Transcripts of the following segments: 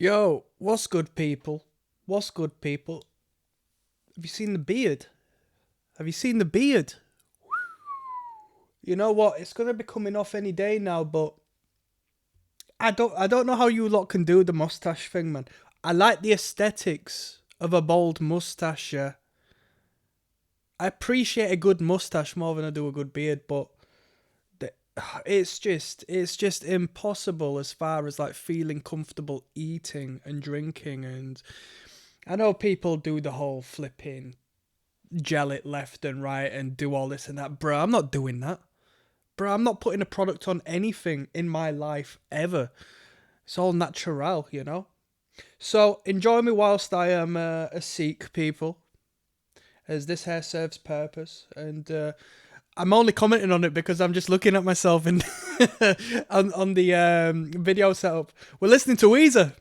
Yo, what's good, people? What's good, people? Have you seen the beard? Have you seen the beard? You know what? It's gonna be coming off any day now, but I don't know how you lot can do the mustache thing, man. I like the aesthetics of a bald mustache. Yeah. I appreciate a good mustache more than I do a good beard, but the- it's just impossible as far as like feeling comfortable eating and drinking. And I know people do the whole flipping gel it left and right and do all this and that. Bro, I'm not doing that. Bro, I'm not putting a product on anything in my life ever. It's all natural, you know? So enjoy me whilst I am a Sikh, people, as this hair serves purpose. And I'm only commenting on it because I'm just looking at myself in on the video setup. We're listening to Weezer.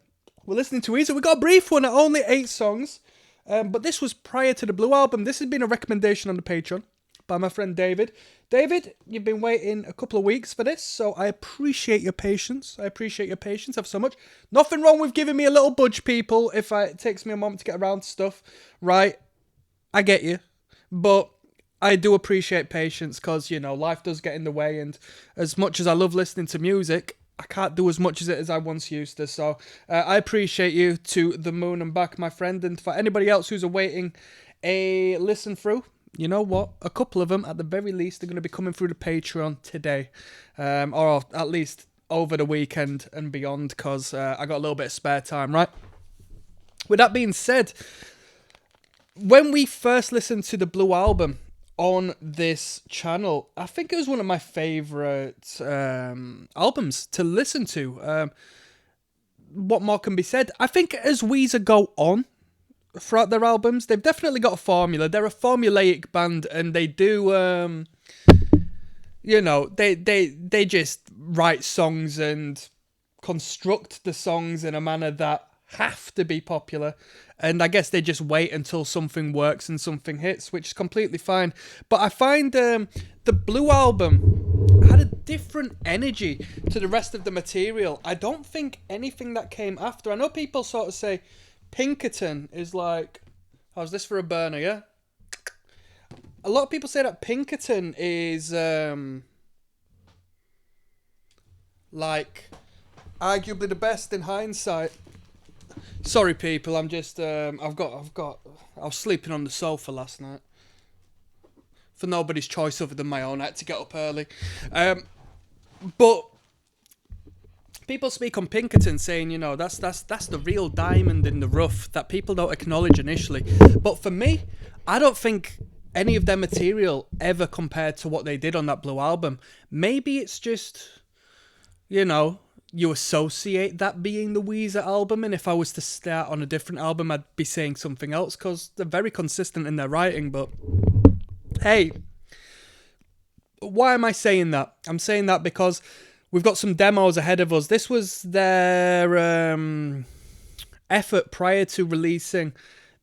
We got a brief one at only 8 songs. But this was prior to the Blue album. This has been a recommendation on the Patreon by my friend David. David, you've been waiting a couple of weeks for this, so I appreciate your patience. Ever so much. Nothing wrong with giving me a little budge, people, if it takes me a moment to get around to stuff. Right, I get you. But I do appreciate patience because, you know, life does get in the way. And as much as I love listening to music, I can't do as much as it as I once used to. So I appreciate you to the moon and back, my friend. And for anybody else who's awaiting a listen through, you know what? A couple of them, at the very least, are going to be coming through the Patreon today. Or at least over the weekend and beyond, because I got a little bit of spare time, right? With that being said, when we first listened to the Blue album on this channel, I think it was one of my favourite albums to listen to. What more can be said? I think as Weezer go on throughout their albums, they've definitely got a formula. They're a formulaic band, and they do, you know, they just write songs and construct the songs in a manner that have to be popular. And I guess they just wait until something works and something hits, which is completely fine. But I find the Blue album had a different energy to the rest of the material. I don't think anything that came after. I know people sort of say Pinkerton is like, how's this for a burner, yeah? A lot of people say that Pinkerton is like arguably the best in hindsight. Sorry, people. I'm just I was sleeping on the sofa last night for nobody's choice other than my own. I had to get up early, but people speak on Pinkerton saying, you know, that's the real diamond in the rough that people don't acknowledge initially. But for me, I don't think any of their material ever compared to what they did on that Blue album. Maybe it's just, you know, you associate that being the Weezer album, and if I was to start on a different album, I'd be saying something else, because they're very consistent in their writing. But hey, why am I saying that? I'm saying that because we've got some demos ahead of us. This was their effort prior to releasing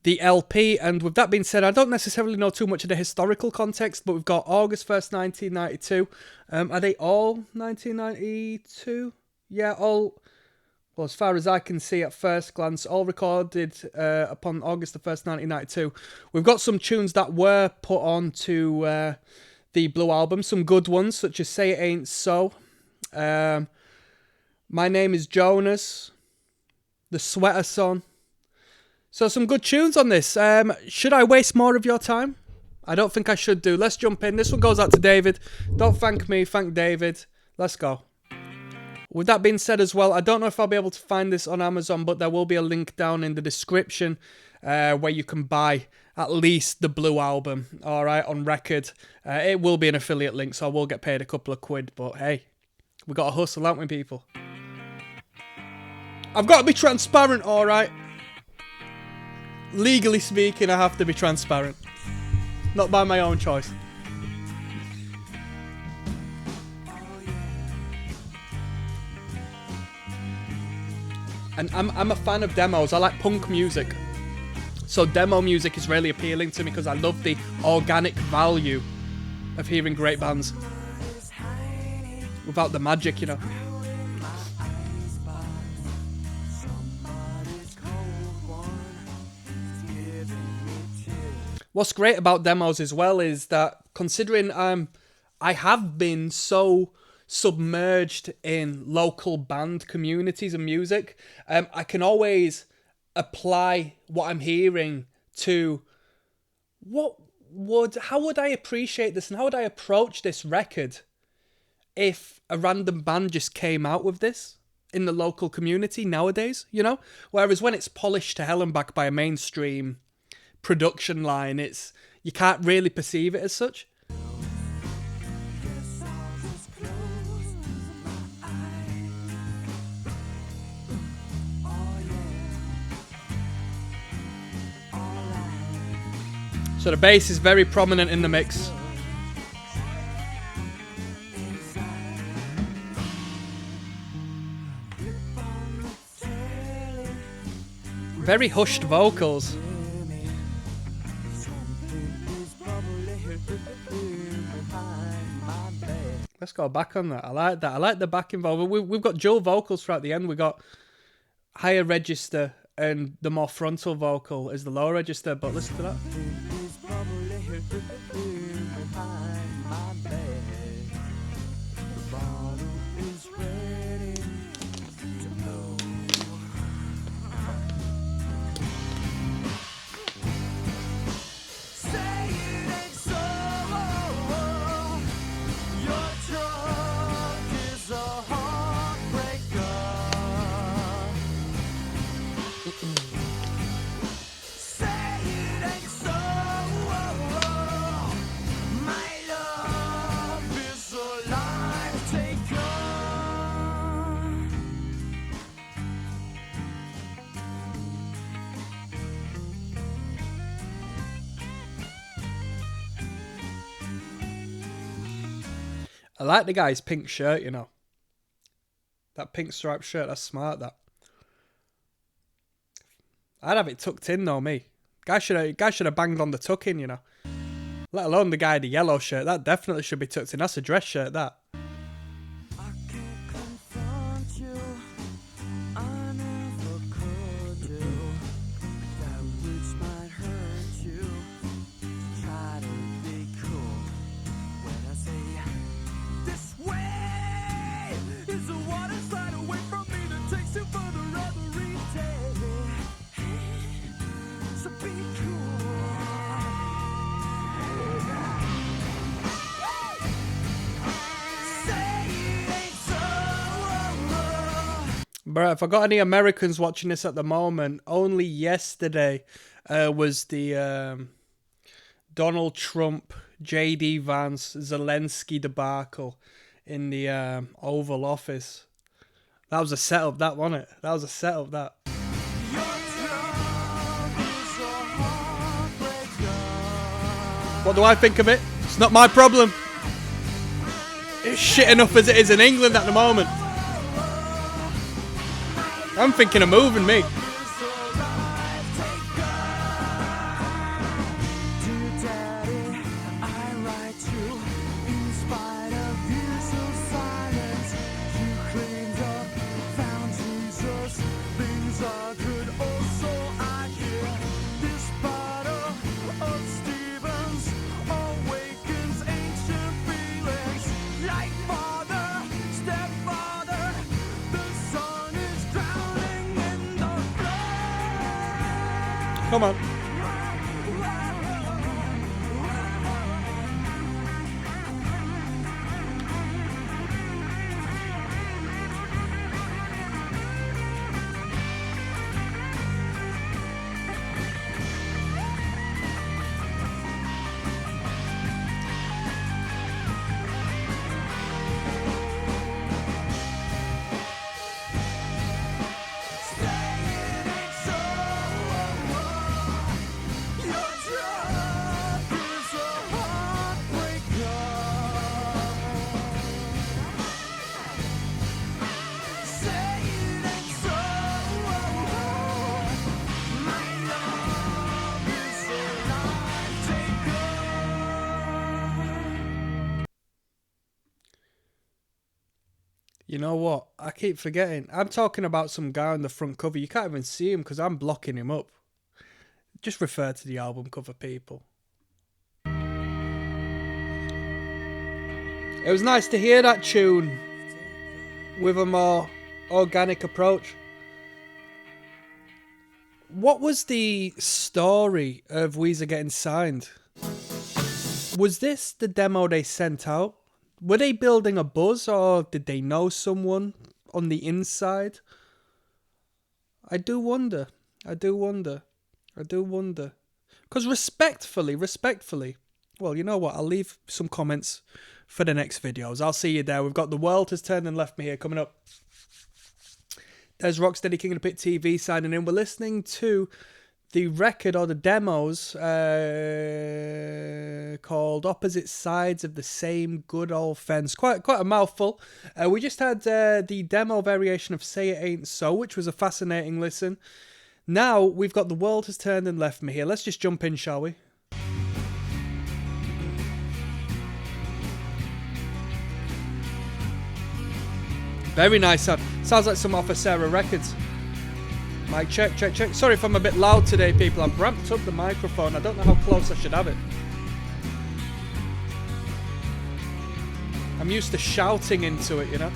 the LP, and with that being said, I don't necessarily know too much of the historical context, but we've got August 1st, 1992. Are they all 1992? Yeah, all, well, as far as I can see at first glance, all recorded upon August the 1st, 1992. We've got some tunes that were put onto the Blue album, some good ones, such as Say It Ain't So, My Name is Jonas, The Sweater Son. So some good tunes on this. Should I waste more of your time? I don't think I should do. Let's jump in. This one goes out to David. Don't thank me, thank David. Let's go. With that being said as well, I don't know if I'll be able to find this on Amazon, but there will be a link down in the description where you can buy at least the Blue album, all right, on record. It will be an affiliate link, so I will get paid a couple of quid, but hey, we got to hustle, haven't we, people? I've got to be transparent, all right? Legally speaking, I have to be transparent. Not by my own choice. And I'm a fan of demos. I like punk music. So demo music is really appealing to me because I love the organic value of hearing great bands without the magic, you know. what's great about demos as well is that considering I have been so submerged in local band communities and music, I can always apply what I'm hearing to how would I appreciate this and how would I approach this record if a random band just came out with this in the local community nowadays, you know? Whereas when it's polished to hell and back by a mainstream production line, you can't really perceive it as such. So the bass is very prominent in the mix. Very hushed vocals. Let's go back on that. I like that. I like the backing vocal. We've got dual vocals throughout the end. We got higher register and the more frontal vocal is the lower register. But listen to that. I like the guy's pink shirt, you know. That pink striped shirt, that's smart, that. I'd have it tucked in, though, me. Guy should have banged on the tuck in, you know. Let alone the guy in the yellow shirt. That definitely should be tucked in. That's a dress shirt, that. But if I got any Americans watching this at the moment, only yesterday was the Donald Trump, J.D. Vance, Zelensky debacle in the Oval Office. That was a setup, that, wasn't it? That was a setup, that. What do I think of it? It's not my problem. It's shit enough as it is in England at the moment. I'm thinking of moving, me. Come on. You know what? I keep forgetting. I'm talking about some guy on the front cover. You can't even see him because I'm blocking him up. Just refer to the album cover, people. It was nice to hear that tune with a more organic approach. What was the story of Weezer getting signed? Was this the demo they sent out? Were they building a buzz, or did they know someone on the inside? I do wonder. Because respectfully, well, you know what? I'll leave some comments for the next videos. I'll see you there. We've got The World Has Turned and Left Me Here coming up. There's Rocksteady King of the Pit TV signing in. We're listening to the record, or the demos, called Opposite Sides of the Same Good Old Fence. Quite a mouthful. We just had the demo variation of Say It Ain't So, which was a fascinating listen. Now we've got The World Has Turned and Left Me Here. Let's just jump in, shall we? Very nice sound. Sounds like some off of Sarah Records. Mic check. Sorry if I'm a bit loud today, people. I've ramped up the microphone. I don't know how close I should have it. I'm used to shouting into it, you know.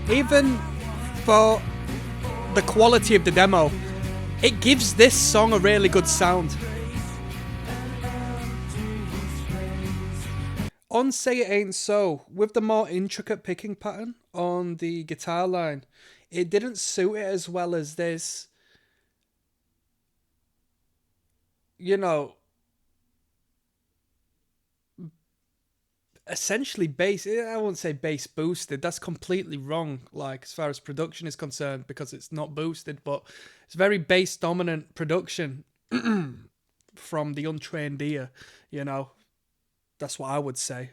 Even for the quality of the demo, it gives this song a really good sound. On Say It Ain't So, with the more intricate picking pattern on the guitar line, it didn't suit it as well as this, you know, essentially bass. I won't say bass boosted. That's completely wrong, like, as far as production is concerned, because it's not boosted, but it's very bass dominant production from the untrained ear, you know. That's what I would say.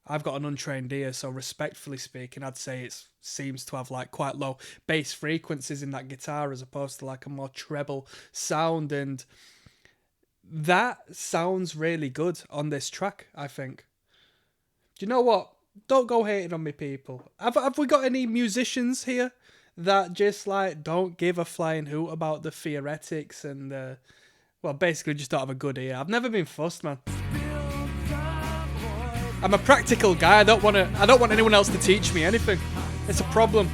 I've got an untrained ear, so respectfully speaking, I'd say it seems to have like quite low bass frequencies in that guitar as opposed to like a more treble sound, and that sounds really good on this track, I think. Do you know what? Don't go hating on me, people. Have we got any musicians here that just like don't give a flying hoot about the theoretics and well, basically just don't have a good ear? I've never been fussed, man. I'm a practical guy. I don't want anyone else to teach me anything. It's a problem.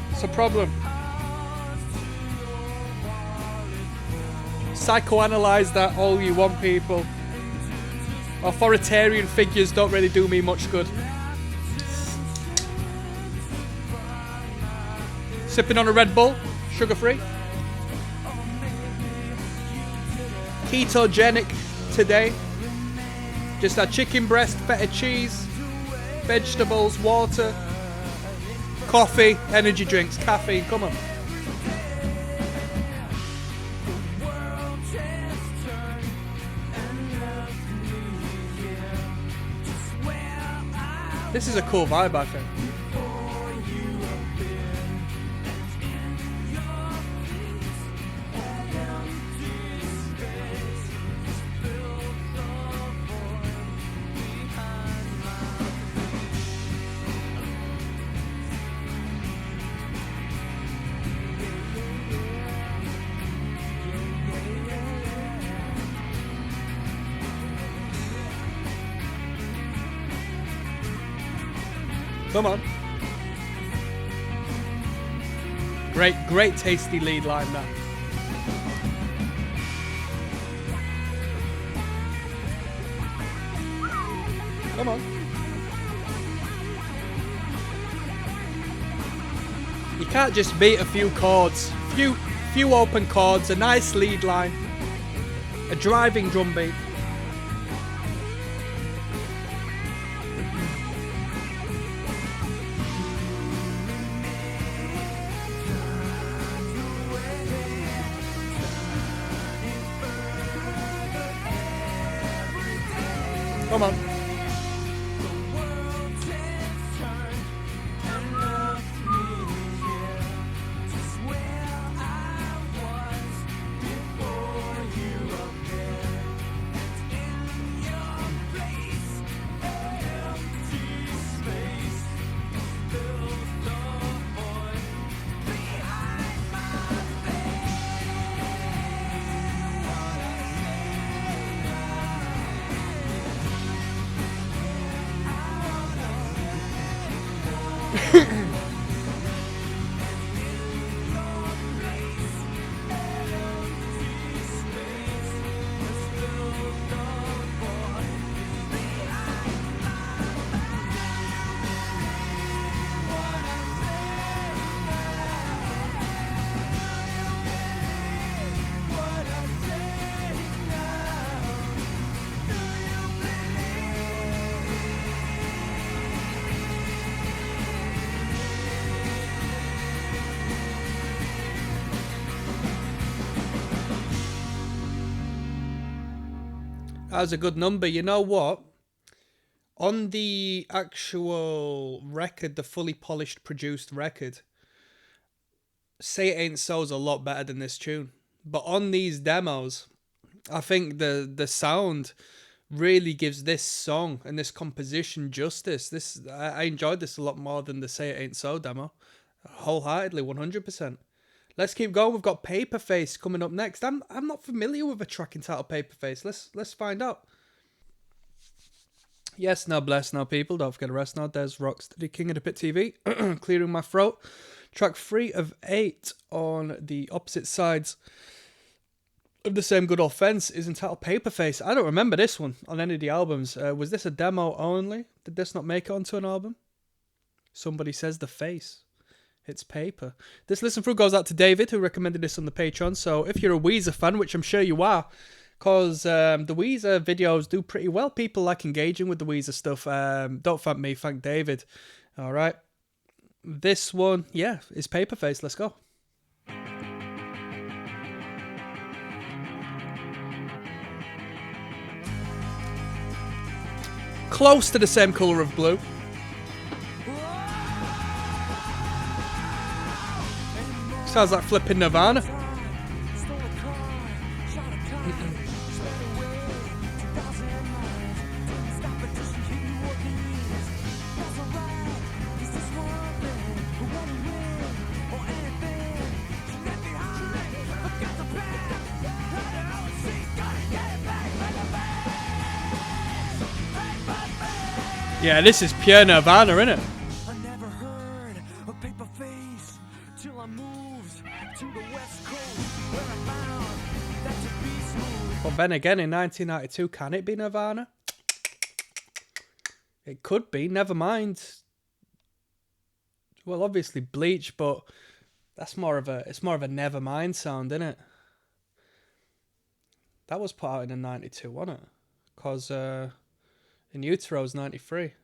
Psychoanalyze that all you want, people. Authoritarian figures don't really do me much good. Sipping on a Red Bull, sugar-free. Ketogenic today. Just a chicken breast, feta cheese, vegetables, water, coffee, energy drinks, caffeine, come on. This is a cool vibe, I think. Come on. Great tasty lead line, that. Come on. You can't just beat a few chords. Few open chords, a nice lead line, a driving drum beat. Come on. That was a good number. You know what? On the actual record, the fully polished, produced record, Say It Ain't So's a lot better than this tune. But on these demos, I think the sound really gives this song and this composition justice. I enjoyed this a lot more than the Say It Ain't So demo. Wholeheartedly, 100%. Let's keep going. We've got Paperface coming up next. I'm not familiar with a track entitled Paperface. Let's find out. Yes, now bless now people. Don't forget to rest now. There's ROCKSTEADY, King of the Pit TV. Clearing my throat. Track 3 of 8 on the opposite sides of the same good old fence is entitled Paperface. I don't remember this one on any of the albums. Was this a demo only? Did this not make it onto an album? Somebody says the face. It's paper. This listen through goes out to David, who recommended this on the Patreon. So if you're a Weezer fan, which I'm sure you are, because the Weezer videos do pretty well. People like engaging with the Weezer stuff. Don't thank me, thank David. All right. This one, yeah, is Paperface. Let's go. Close to the same colour of blue. Sounds like flipping Nirvana. Yeah, this is pure Nirvana, isn't it? I never heard of Paperface till I moved to the West Coast, where I found that to be smooth. But then again, in 1992, can it be Nirvana? It could be. Never mind. Well, obviously Bleach, but that's more of a Nevermind sound, isn't it? That was put out in 92, wasn't it? Because In Utero's 93.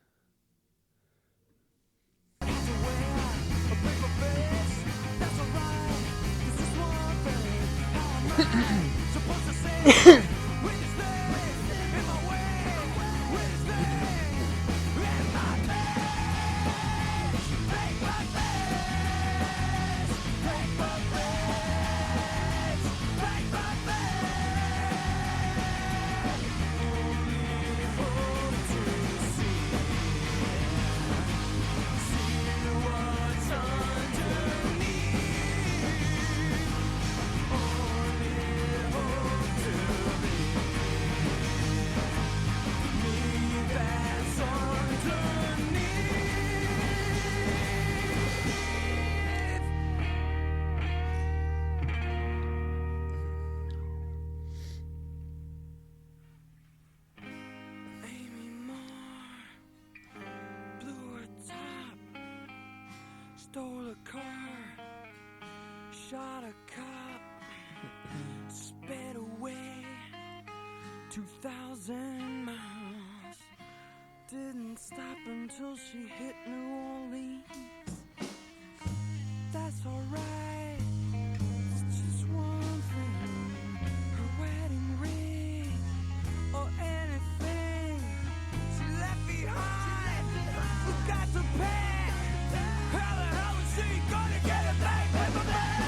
stole a car, shot a cop, sped away 2,000 miles. Didn't stop until she hit New Orleans. That's alright, it's just one thing, her wedding ring, or anything she left behind. We got to pay. How the hell is she gonna get it back? Paper face,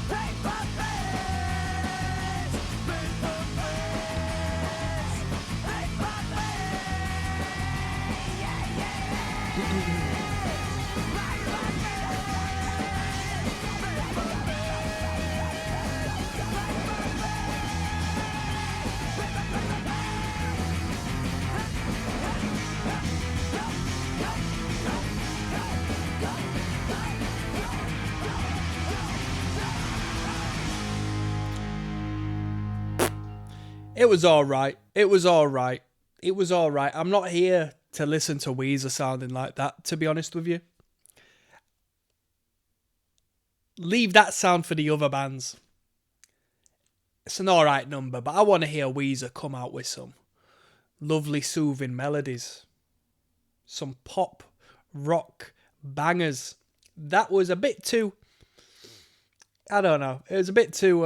paper face, paper face, paper face. Yeah, yeah. It was alright. It was alright. It was alright. I'm not here to listen to Weezer sounding like that, to be honest with you. Leave that sound for the other bands. It's an alright number, but I want to hear Weezer come out with some lovely, soothing melodies. Some pop, rock bangers. That was a bit too... I don't know. It was a bit too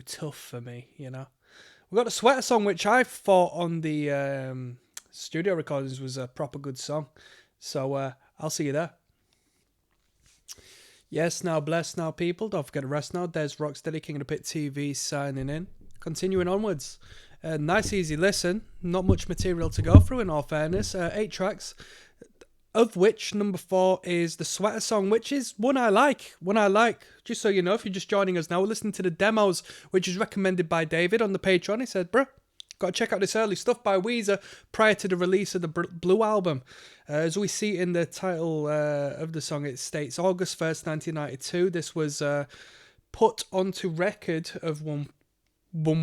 tough for me, you know. We got a Sweater song, which I thought on the studio recordings was a proper good song. So I'll see you there. Yes, now bless now, people. Don't forget to rest now. There's ROCKSTEADY, King of the Pit TV signing in. Continuing onwards. Nice, easy listen. Not much material to go through, in all fairness. 8 tracks. Of which number 4 is the Sweater song, which is one I like. Just so you know, if you're just joining us now, we're listening to the demos, which is recommended by David on the Patreon. He said, bruh, got to check out this early stuff by Weezer prior to the release of the Blue album. As we see in the title of the song, it states August 1st, 1992. This was put onto record of one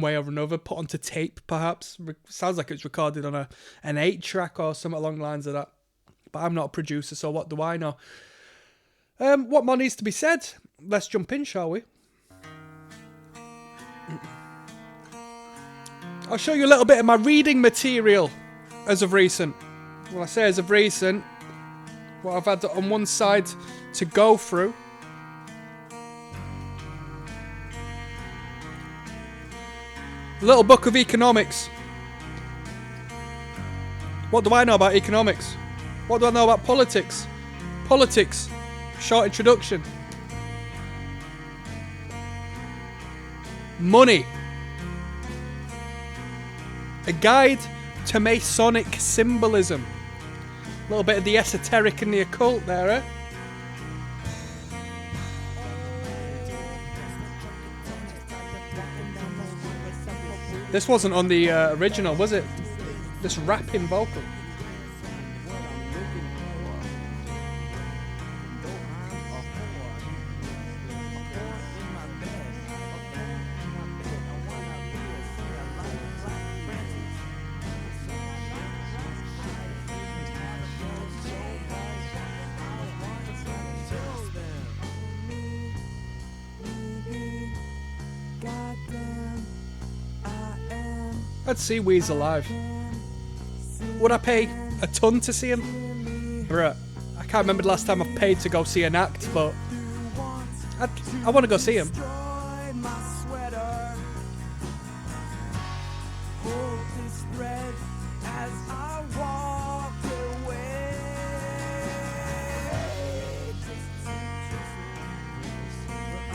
way or another, put onto tape perhaps. Sounds like it's recorded on an 8-track or something along the lines of that. But I'm not a producer, so what do I know? What more needs to be said? Let's jump in, shall we? I'll show you a little bit of my reading material as of recent. When I say as of recent, what I've had on one side to go through. Little book of economics. What do I know about economics? What do I know about politics? Politics. Short introduction. Money. A guide to Masonic symbolism. A little bit of the esoteric and the occult there, eh? This wasn't on the original, was it? This rapping vocal. I'd see Weezer live. Would I pay a ton to see him? Bruh, I can't remember the last time I've paid to go see an act, but I want to go see him.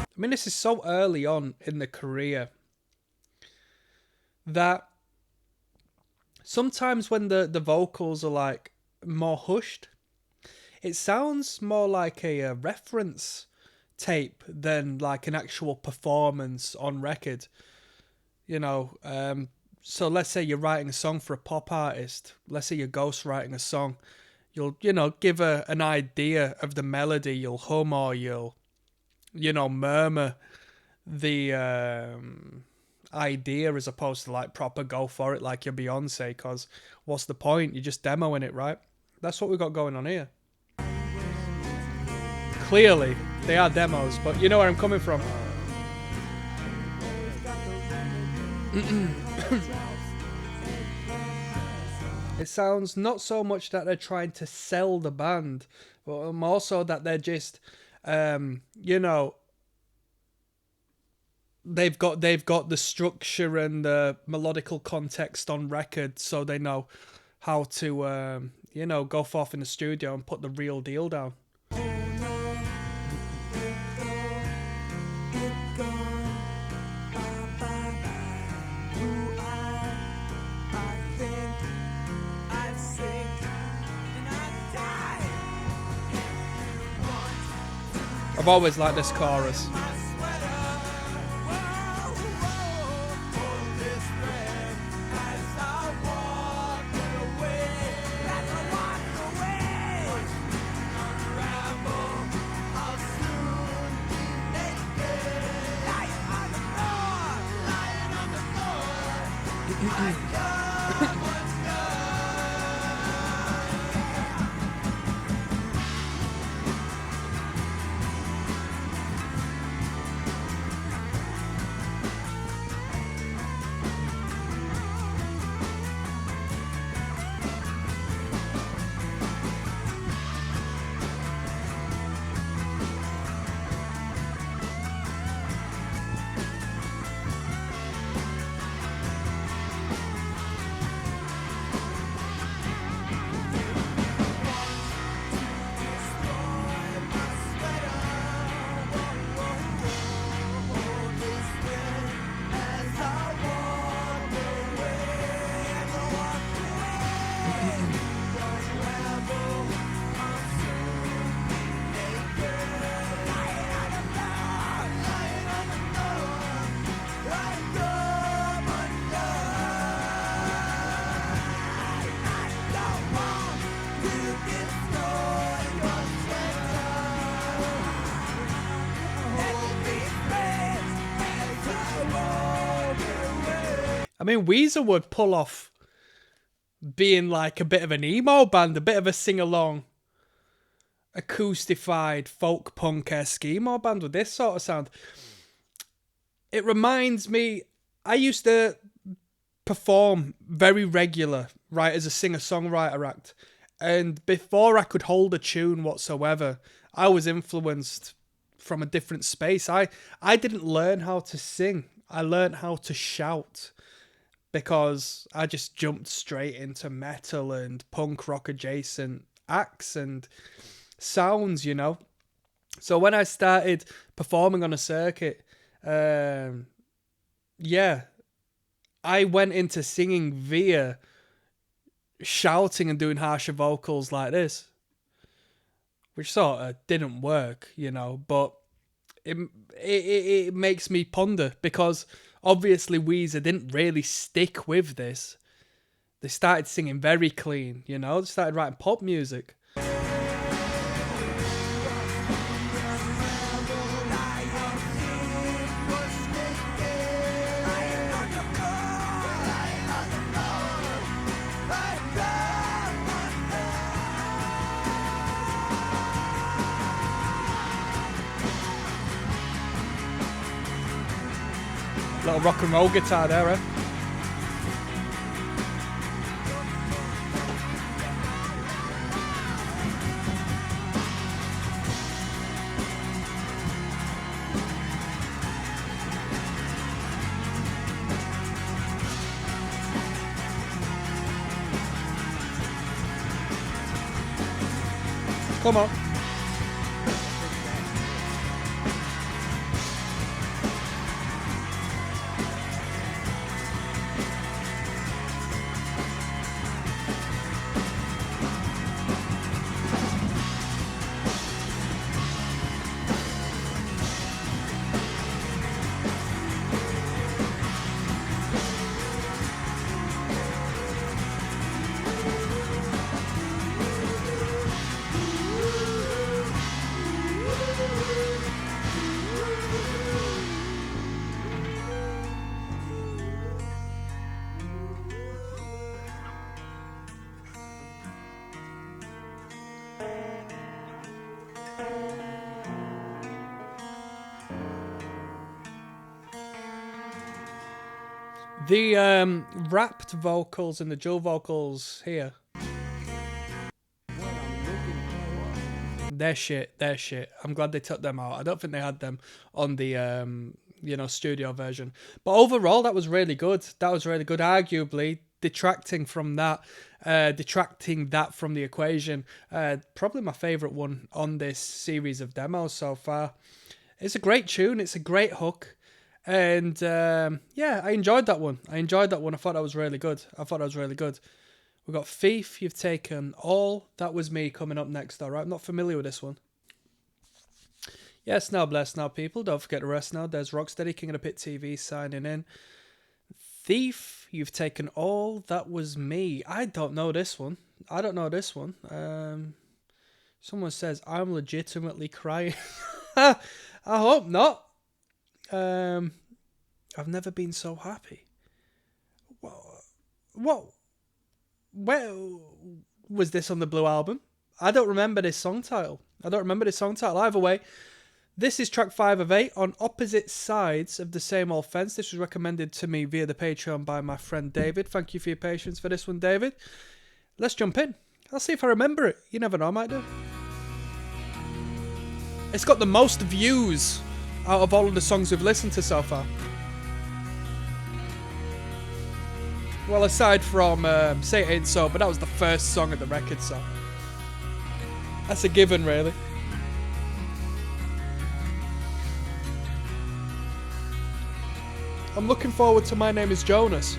I mean, this is so early on in the career that sometimes when the vocals are like more hushed, it sounds more like a reference tape than like an actual performance on record. You know, so let's say you're writing a song for a pop artist. Let's say you're ghostwriting a song. You'll, give an idea of the melody. You'll hum or you'll, murmur the idea as opposed to like proper go for it like your Beyonce, because what's the point? You're just demoing it, right? That's what we got going on here. Clearly, they are demos, but you know where I'm coming from. It sounds not so much that they're trying to sell the band, but more so that they're just, you know, they've got the structure and the melodical context on record, so they know how to, you know, go forth in the studio and put the real deal down. I've always liked this chorus. I mean, Weezer would pull off being like a bit of an emo band, a bit of a sing-along, acoustified, folk punk-esque emo band with this sort of sound. It reminds me, I used to perform very regular, right, as a singer-songwriter act. And before I could hold a tune whatsoever, I was influenced from a different space. I didn't learn how to sing. I learned how to shout, because I just jumped straight into metal and punk rock adjacent acts and sounds, you know. So when I started performing on a circuit, I went into singing via shouting and doing harsher vocals like this, which sort of didn't work, you know, but it makes me ponder, because obviously Weezer didn't really stick with this. They started singing very clean, you know, they started writing pop music. Little rock and roll guitar there, eh? Come on. The rapped vocals and the dual vocals here. They're shit. They're shit. I'm glad they took them out. I don't think they had them on the studio version. But overall, that was really good. That was really good. Arguably, detracting that from the equation. Probably my favourite one on this series of demos so far. It's a great tune. It's a great hook. And I enjoyed that one. I thought that was really good. We've got Thief, You've Taken All. That Was Me coming up next, all right? I'm not familiar with this one. Yes, now bless now, people. Don't forget to rest now. There's Rocksteady, King of the Pit TV, signing in. Thief, You've Taken All. That Was Me. I don't know this one. Someone says, I'm legitimately crying. I hope not. I've never been so happy. What? Where was this on the Blue Album? I don't remember this song title. Either way, this is track 5 of 8 on Opposite Sides of the Same Old Fence. This was recommended to me via the Patreon by my friend David. Thank you for your patience for this one, David. Let's jump in. I'll see if I remember it. You never know, I might do. It's got the most views out of all of the songs we've listened to so far. Well, aside from Say It Ain't So, but that was the first song of the record, so that's a given, really. I'm looking forward to My Name Is Jonas.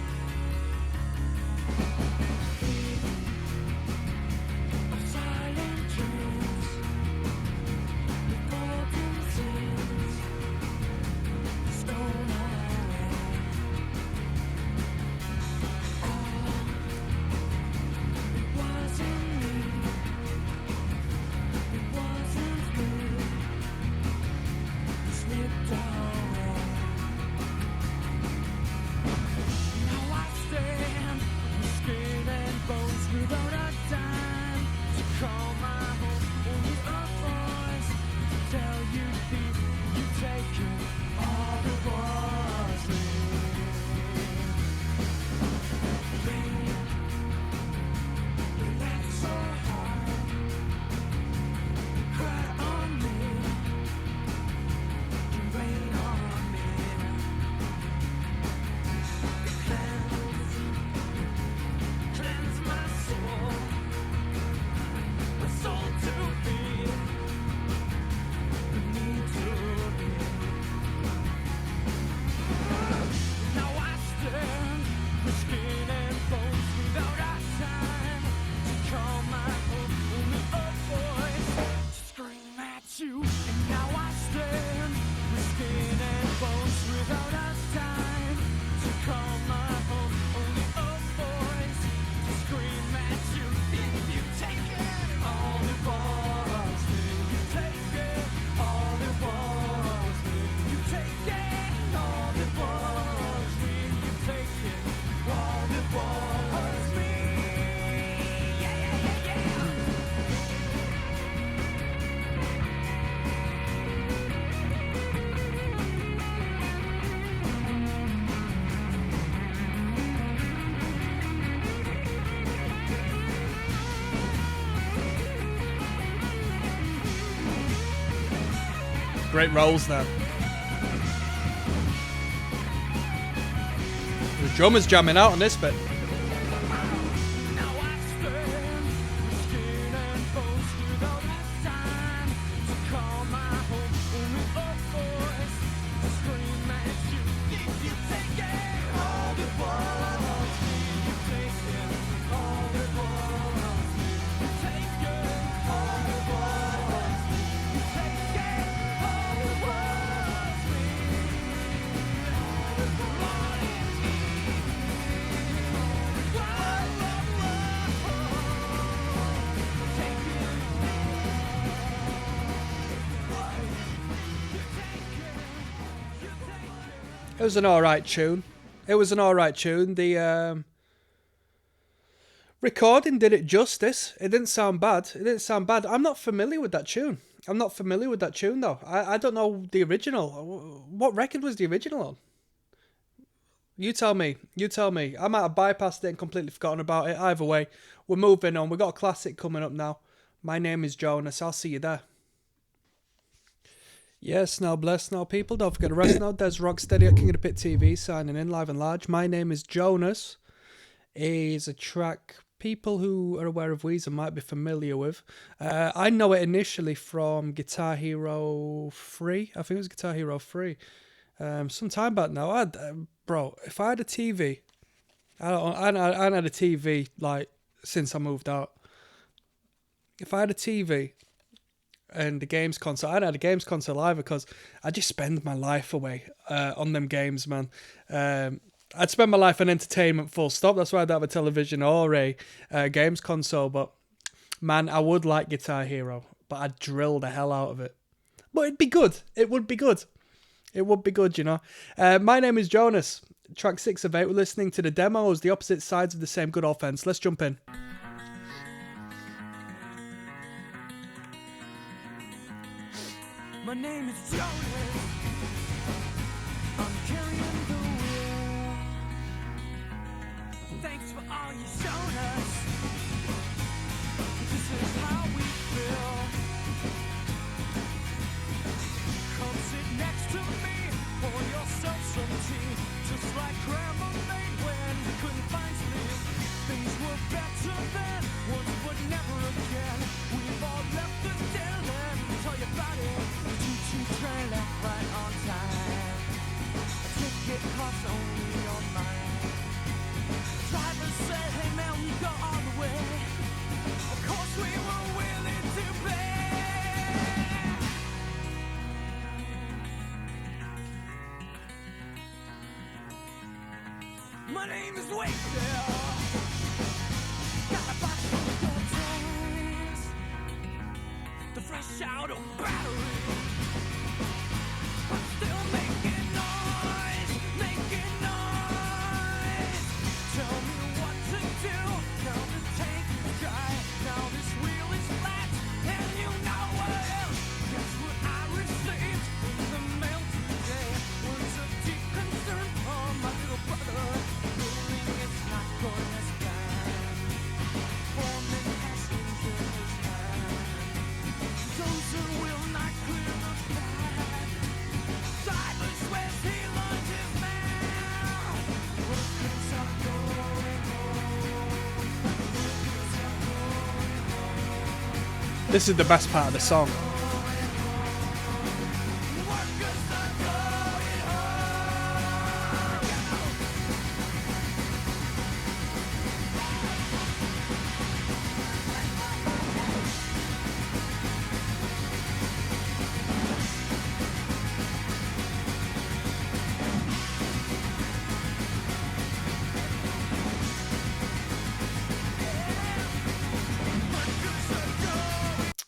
Great rolls there. The drummer's jamming out on this bit. It was an alright tune. The recording did it justice. It didn't sound bad. I'm not familiar with that tune. Though. I don't know the original. What record was the original on? You tell me. You tell me. I might have bypassed it and completely forgotten about it. Either way, we're moving on. We've got a classic coming up now. My name is Jonas. I'll see you there. Yes, now bless now people. Don't forget to rest now. There's Rocksteady at King of the Pit TV signing in live and large. My name is Jonas. Is a track people who are aware of Weezer might be familiar with. I know it initially from Guitar Hero 3. I think it was Guitar Hero 3. Some time back now. Bro, if I had a TV, I hadn't had a TV like since I moved out. If I had a TV and the games console, I hadn't had a games console either because I just spend my life away on them games, man. I'd spend my life on entertainment full stop. That's why I don't have a television or a games console. But, man, I would like Guitar Hero, but I'd drill the hell out of it. But it'd be good. It would be good. It would be good, you know. My name is Jonas. Track 6 of 8. We're listening to the demos, the opposite sides of the same good offense. Let's jump in. My name is Jonas. I'm carrying the wheel. Thanks for all you shown us. This is how we feel. Come sit next to me, pour yourself some tea. Just like Grandma made when we couldn't find sleep. Things were better then, once but never again. We've all left the dead end. Tell you about it. Train left right on time. A ticket costs only your mind. Driver said, hey man, we go all the way. Of course we were willing to pay. My name is Weezer. Got a box of your days. The fresh out of battery. This is the best part of the song.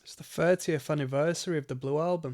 It's the 30th anniversary of the Blue Album.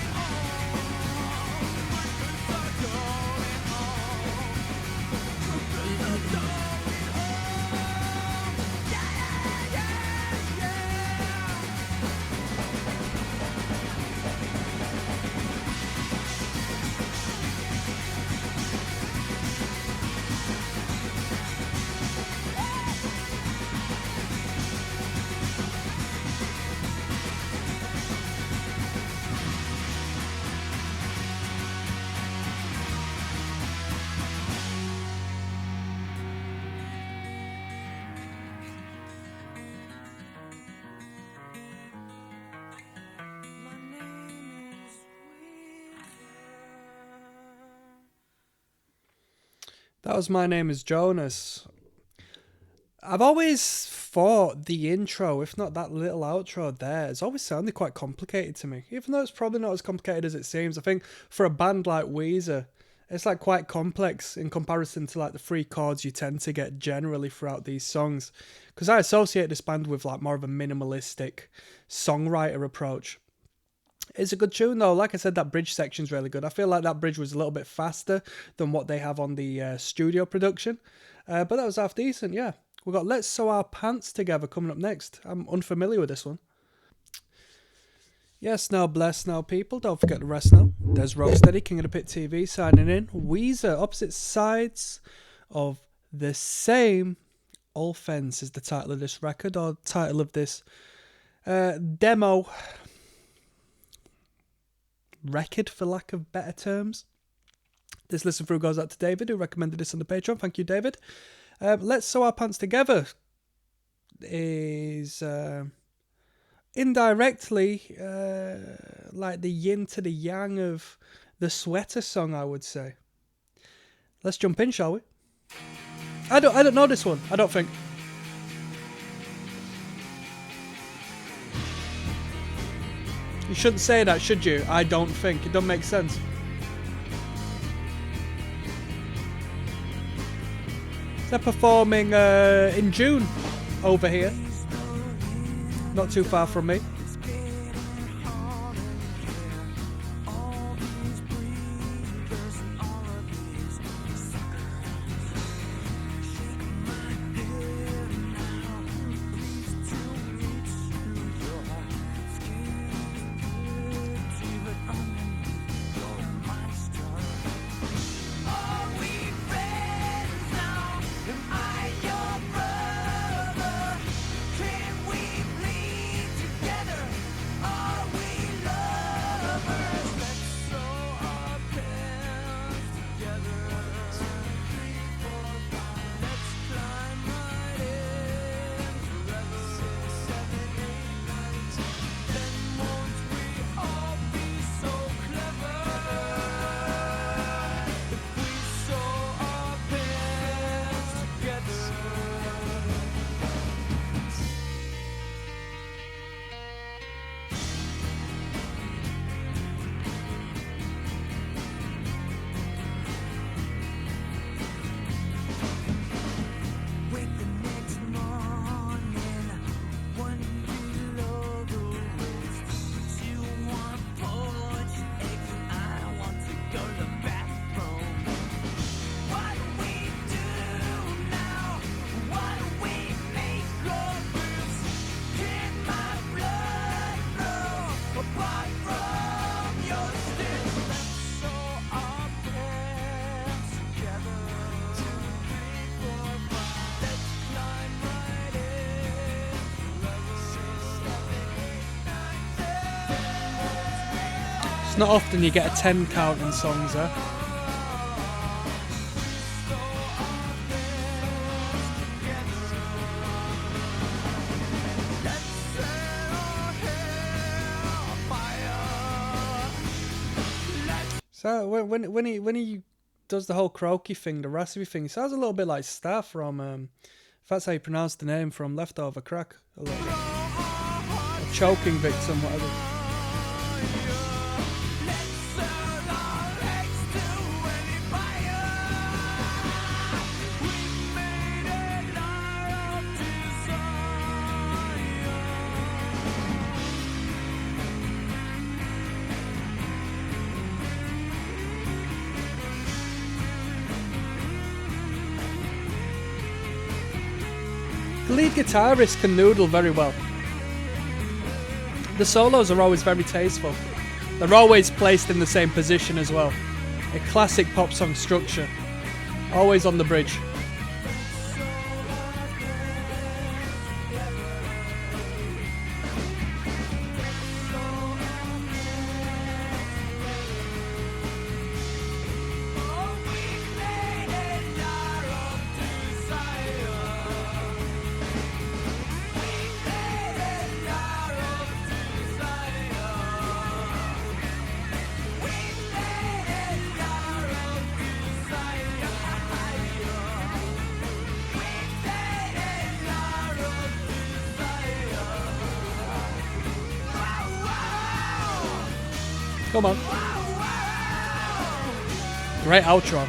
That was My Name is Jonas. I've always thought the intro, if not that little outro there, has always sounded quite complicated to me. Even though it's probably not as complicated as it seems. I think for a band like Weezer, it's like quite complex in comparison to like the 3 chords you tend to get generally throughout these songs. Because I associate this band with like more of a minimalistic songwriter approach. It's a good tune though. Like I said, that bridge section's really good. I feel like that bridge was a little bit faster than what they have on the studio production. But that was half decent, yeah. We've got Let's Sew Our Pants Together coming up next. I'm unfamiliar with this one. Yes, now bless now people. Don't forget to rest now. There's Rocksteady, King of the Pit TV signing in. Weezer, opposite sides of the same offense is the title of this record, or title of this demo record, for lack of better terms. This listen through goes out to David, who recommended this on the Patreon. Thank you, David. Let's Sew Our Pants Together is indirectly like the yin to the yang of the Sweater song, I would say. Let's jump in, shall we? I don't know this one, I don't think. You shouldn't say that, should you? I don't think. It don't make sense. They're performing in June over here. Not too far from me. It's not often you get a 10 count in songs, eh? So when he does the whole croaky thing, the raspy thing, it sounds a little bit like Star from, if that's how you pronounce the name, from Leftover Crack. A little bit. A choking victim, whatever. The lead guitarist can noodle very well. The solos are always very tasteful. They're always placed in the same position as well. A classic pop song structure. Always on the bridge. Come on. Great outro.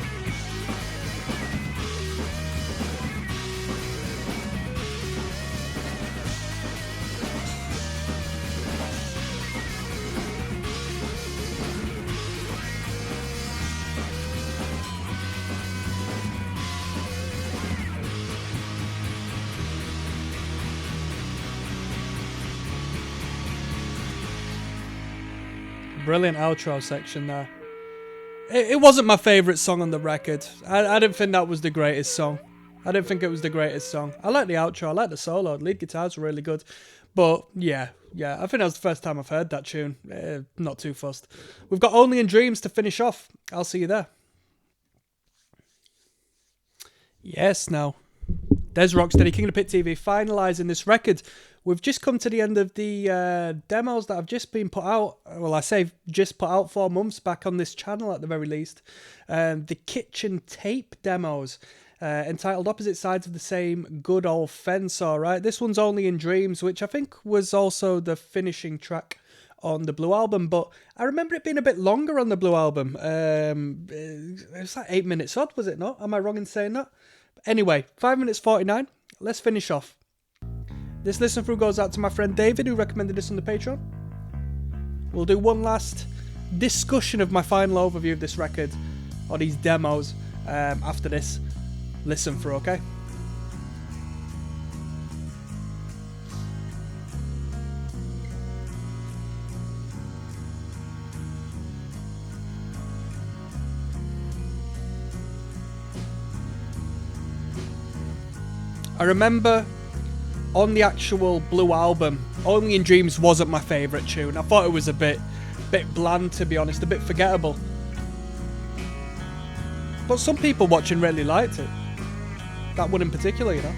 Brilliant outro section there. It wasn't my favourite song on the record. I didn't think that was the greatest song. I didn't think it was the greatest song. I like the outro. I like the solo. The lead guitars were really good. But yeah, I think that was the first time I've heard that tune. Not too fussed. We've got Only in Dreams to finish off. I'll see you there. Yes, now. There's Rocksteady, King of the Pit TV, finalising this record. We've just come to the end of the demos that have just been put out. Well, I say just put out 4 months back on this channel at the very least. The Kitchen Tape demos, entitled Opposite Sides of the Same Good Old Fence, alright. This one's Only in Dreams, which I think was also the finishing track on the Blue Album, but I remember it being a bit longer on the Blue Album. It was like 8 minutes odd, was it not? Am I wrong in saying that? Anyway, 5 minutes 49. Let's finish off. This listen through goes out to my friend David, who recommended this on the Patreon. We'll do one last discussion of my final overview of this record, or these demos, after this listen through, okay? I remember on the actual Blue Album, Only in Dreams wasn't my favourite tune. I thought it was a bit bland, to be honest, a bit forgettable. But some people watching really liked it. That one in particular, you know.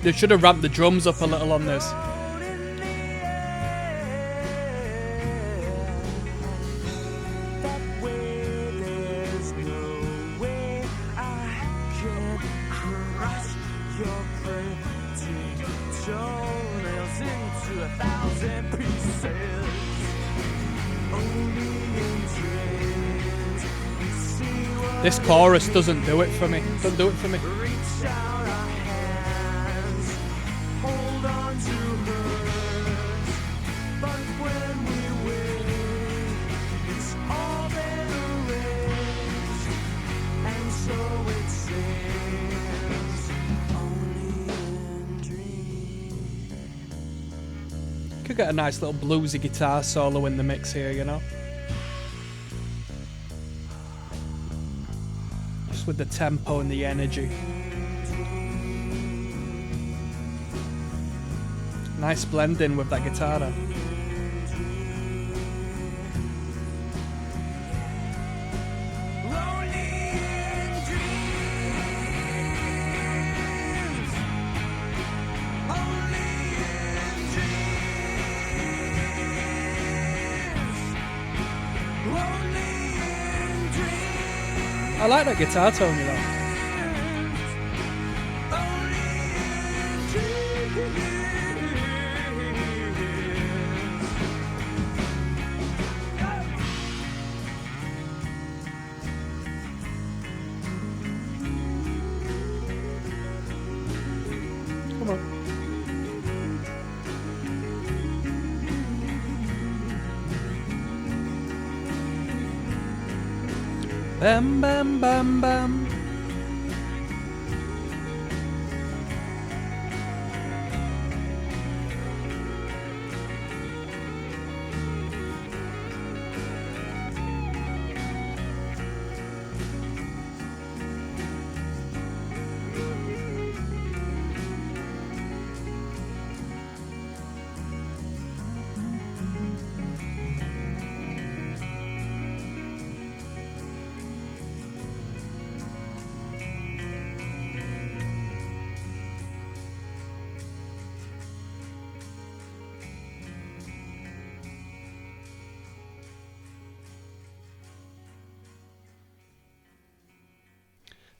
They should have ramped the drums up a little on this. This chorus doesn't do it for me. Doesn't do it for me. Could get a nice little bluesy guitar solo in the mix here, you know. Just with the tempo and the energy. Nice blending with that guitar there. I like that guitar tone, you know. Come on. Bam, bam, bam, bam.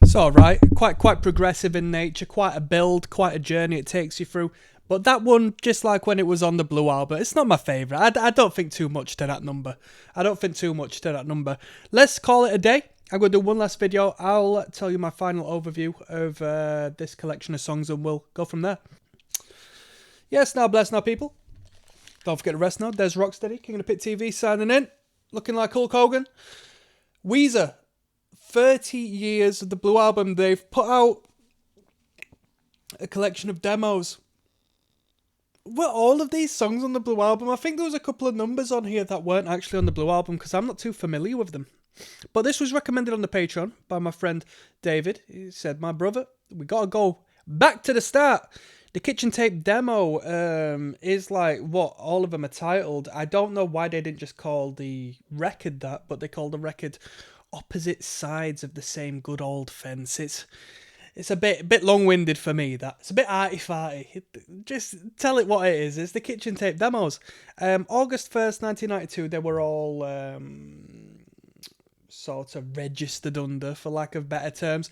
It's alright, quite progressive in nature, quite a build, quite a journey it takes you through. But that one, just like when it was on the Blue album, it's not my favourite. I don't think too much to that number. Let's call it a day. I'm going to do one last video. I'll tell you my final overview of this collection of songs and we'll go from there. Yes, now bless now people. Don't forget to rest now. There's Rocksteady, King of the Pit TV signing in. Looking like Hulk Hogan. Weezer. 30 years of the Blue album. They've put out a collection of demos. Were all of these songs on the Blue album? I think there was a couple of numbers on here that weren't actually on the Blue album because I'm not too familiar with them. But this was recommended on the Patreon by my friend David. He said, my brother, we gotta go back to the start. The Kitchen Tape demo is like what all of them are titled. I don't know why they didn't just call the record that, but they called the record Opposite Sides of the Same Good Old Fence. It's a bit long-winded for me, that. It's a bit arty-farty. Just tell it what it is. It's the Kitchen Tape demos. August 1st, 1992, they were all sort of registered under, for lack of better terms.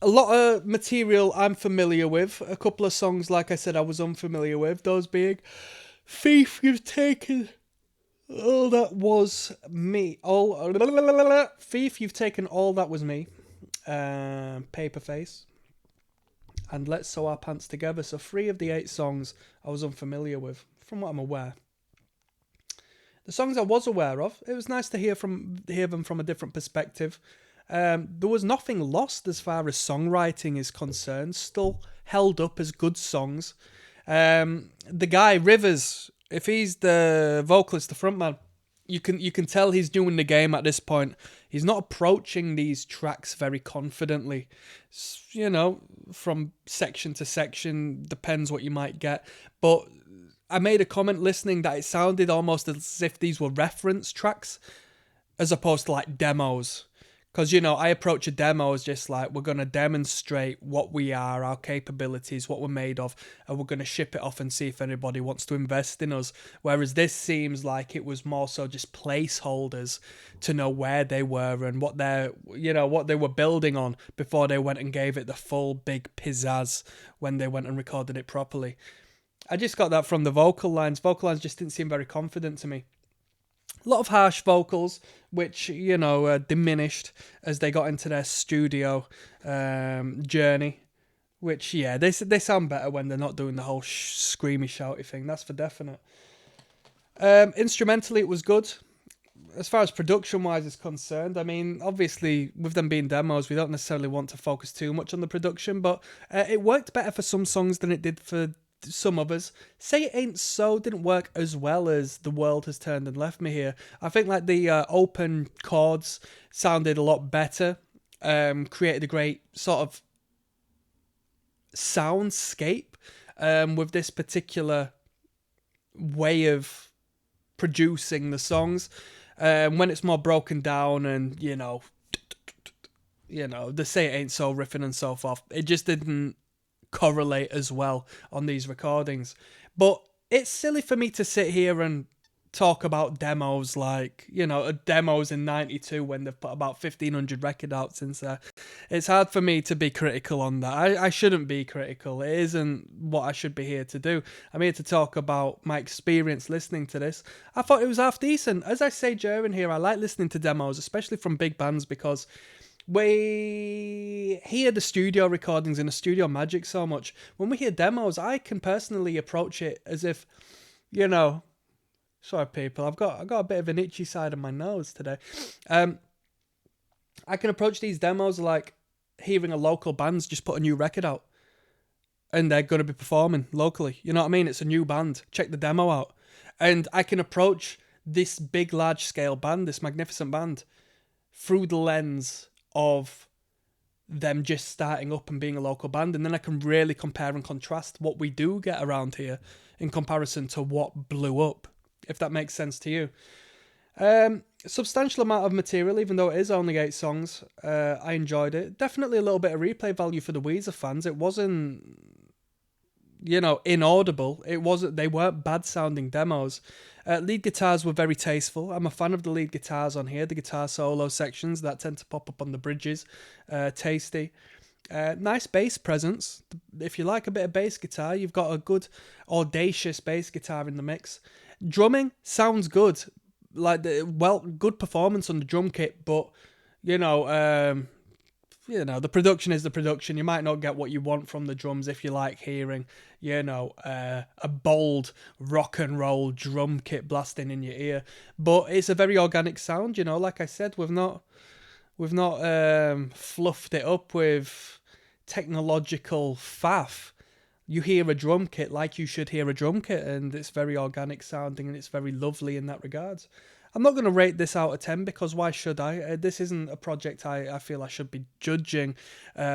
A lot of material I'm familiar with. A couple of songs, like I said, I was unfamiliar with. Those being Thief, You've Taken All That Was Me. Thief, You've Taken All That Was Me. Paperface. And Let's Sew Our Pants Together. So 3 of the 8 songs I was unfamiliar with, from what I'm aware. The songs I was aware of, it was nice to hear them from a different perspective. There was nothing lost as far as songwriting is concerned. Still held up as good songs. The guy Rivers, if he's the vocalist, the frontman, you can tell he's doing the game at this point. He's not approaching these tracks very confidently. You know, from section to section, depends what you might get. But I made a comment listening that it sounded almost as if these were reference tracks as opposed to like demos. Because, you know, I approach a demo as just like, we're going to demonstrate what we are, our capabilities, what we're made of, and we're going to ship it off and see if anybody wants to invest in us. Whereas this seems like it was more so just placeholders to know where they were and what what they were building on before they went and gave it the full big pizzazz when they went and recorded it properly. I just got that from the vocal lines. Vocal lines just didn't seem very confident to me. A lot of harsh vocals, which, diminished as they got into their studio journey. Which, yeah, they sound better when they're not doing the whole screamy, shouty thing. That's for definite. Instrumentally, it was good. As far as production-wise is concerned, I mean, obviously, with them being demos, we don't necessarily want to focus too much on the production, but it worked better for some songs than it did for some others. Say It Ain't So didn't work as well as The World Has Turned and Left Me Here. I think like the open chords sounded a lot better, created a great sort of soundscape, with this particular way of producing the songs. When it's more broken down and, they say it ain't so riffing and so forth, it just didn't correlate as well on these recordings. But it's silly for me to sit here and talk about demos like, demos in 92 when they've put about 1,500 record out since there. It's hard for me to be critical on that. I shouldn't be critical. It isn't what I should be here to do. I'm here to talk about my experience listening to this. I thought it was half decent. As I say during here, I like listening to demos, especially from big bands, because we hear the studio recordings and the studio magic so much. When we hear demos, I can personally approach it as if, sorry people, I've got a bit of an itchy side of my nose today. I can approach these demos like hearing a local band's just put a new record out and they're going to be performing locally. You know what I mean? It's a new band. Check the demo out. And I can approach this big, large scale band, this magnificent band, through the lens of them just starting up and being a local band, and then I can really compare and contrast what we do get around here in comparison to what blew up, if that makes sense to you. Substantial amount of material, even though it is only 8 songs. I enjoyed it. Definitely a little bit of replay value for the Weezer fans. It wasn't, inaudible. They weren't bad sounding demos. Lead guitars were very tasteful. I'm a fan of the lead guitars on here, the guitar solo sections that tend to pop up on the bridges. Tasty. Nice bass presence. If you like a bit of bass guitar, you've got a good audacious bass guitar in the mix. Drumming sounds good. Good performance on the drum kit, but the production is the production. You might not get what you want from the drums if you like hearing, a bold rock and roll drum kit blasting in your ear. But it's a very organic sound, like I said, we've not fluffed it up with technological faff. You hear a drum kit like you should hear a drum kit, and it's very organic sounding and it's very lovely in that regard. I'm not going to rate this out of 10 because why should I? This isn't a project I feel I should be judging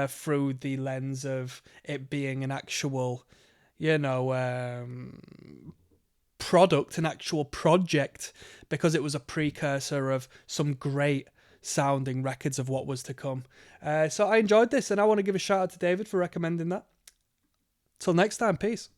through the lens of it being an actual, product, an actual project, because it was a precursor of some great sounding records of what was to come. So I enjoyed this, and I want to give a shout out to David for recommending that. Till next time, peace.